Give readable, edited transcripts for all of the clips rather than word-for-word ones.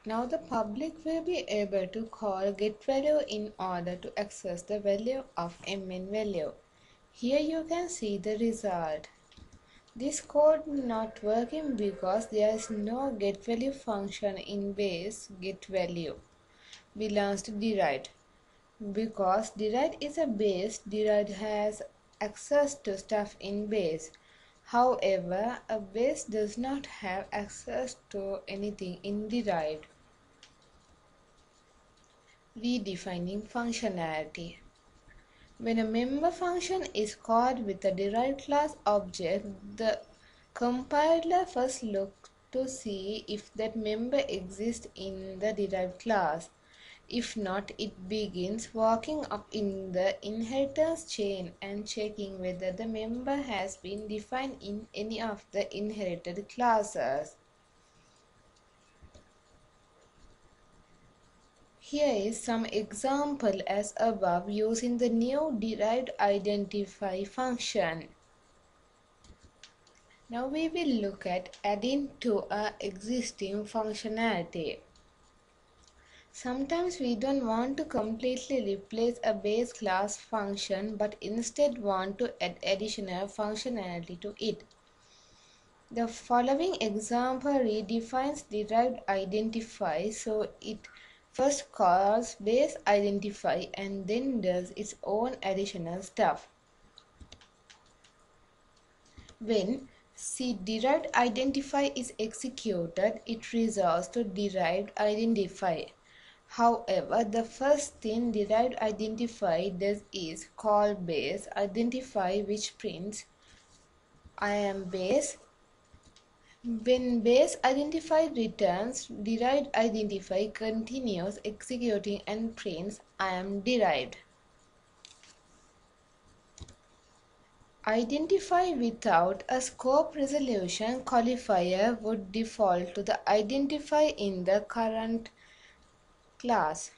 Now the public will be able to call getValue in order to access the value of mn value. Here you can see the result. This code not working because there is no getValue function in base. GetValue belongs to derived. Because derived is a base, derived has access to stuff in base. However, a base does not have access to anything in derived. Redefining functionality. When a member function is called with a derived class object, the compiler first looks to see if that member exists in the derived class. If not, it begins walking up in the inheritance chain and checking whether the member has been defined in any of the inherited classes. Here is some example as above using the new derived identify function. Now we will look at adding to a existing functionality. Sometimes we don't want to completely replace a base class function but instead want to add additional functionality to it. The following example redefines derived identify, so it first calls base identify and then does its own additional stuff. When derived identify is executed, it resolves to derived identify. However, the first thing derived identify does is call base identify, which prints I am base. When base identify returns, derived identify continues executing and prints I am derived. Identify without a scope resolution qualifier would default to the identify in the current class,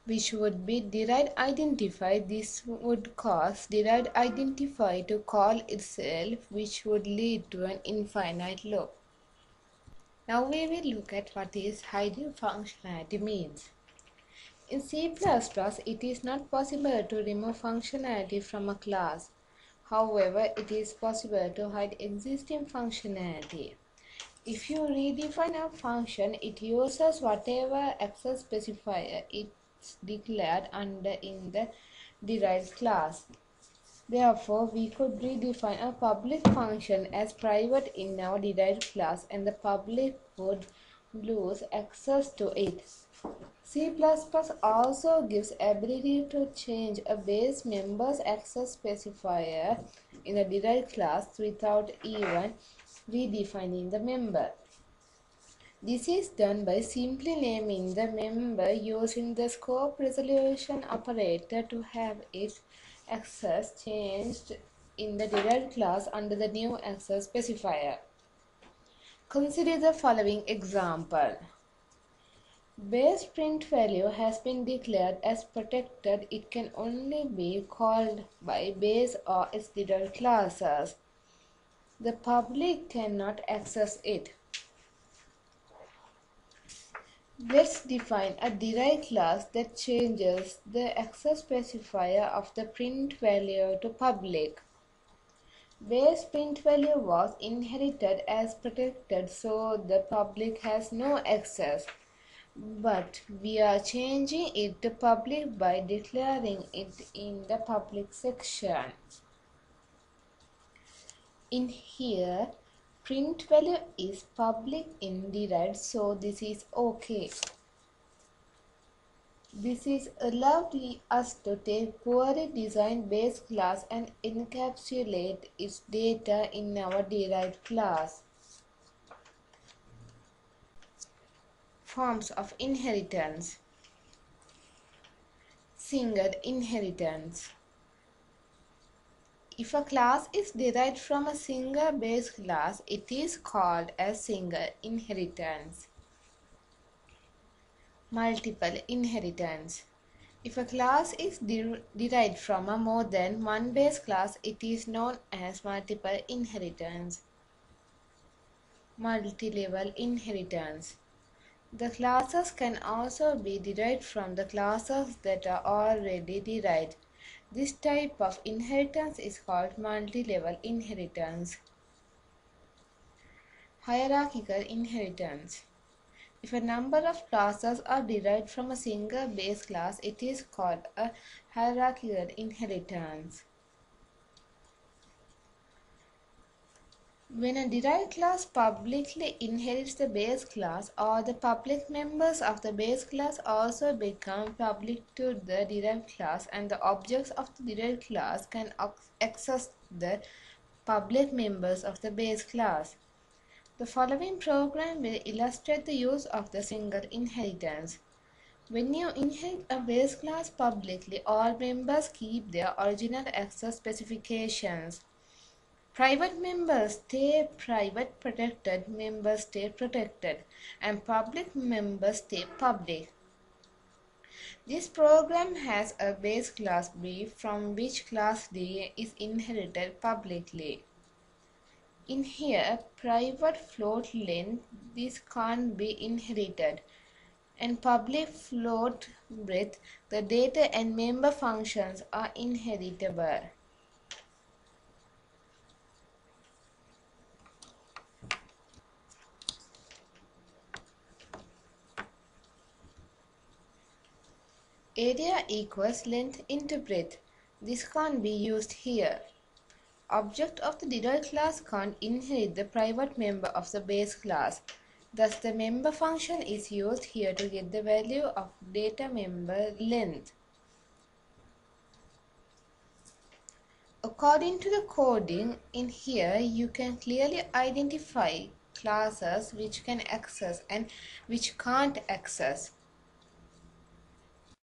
which would be derived identify. This would cause derived identify to call itself, which would lead to an infinite loop. Now we will look at what is hiding functionality means. In C++, it is not possible to remove functionality from a class. However, it is possible to hide existing functionality. If you redefine a function, it uses whatever access specifier it's declared under in the derived class. Therefore, we could redefine a public function as private in our derived class and the public would lose access to it. C++ also gives ability to change a base member's access specifier in a derived class without even redefining the member. This is done by simply naming the member using the scope resolution operator to have its access changed in the derived class under the new access specifier. Consider the following example. Base print value has been declared as protected. It can only be called by base or its derived classes. The public cannot access it. Let's define a derived class that changes the access specifier of the print value to public. Base print value was inherited as protected, so the public has no access. But we are changing it to public by declaring it in the public section. In here, print value is public in derived, so this is okay. This is allowed us to take poorly designed base class and encapsulate its data in our derived class. Forms of inheritance. Single inheritance. If a class is derived from a single base class, it is called as single inheritance. Multiple inheritance. If a class is derived from a more than one base class, it is known as multiple inheritance. Multi-level inheritance. The classes can also be derived from the classes that are already derived. This type of inheritance is called multi-level inheritance. Hierarchical inheritance. If a number of classes are derived from a single base class, it is called a hierarchical inheritance. When a derived class publicly inherits the base class, or the public members of the base class also become public to the derived class, and the objects of the derived class can access the public members of the base class. The following program will illustrate the use of the single inheritance. When you inherit a base class publicly, all members keep their original access specifications. Private members stay private, protected members stay protected, and public members stay public. This program has a base class B from which class D is inherited publicly. In here, private float length, this can't be inherited, and public float breadth, the data and member functions are inheritable. Area equals length into breadth. This can't be used here. Object of the derived class can't inherit the private member of the base class. Thus, the member function is used here to get the value of data member length. According to the coding in here, you can clearly identify classes which can access and which can't access.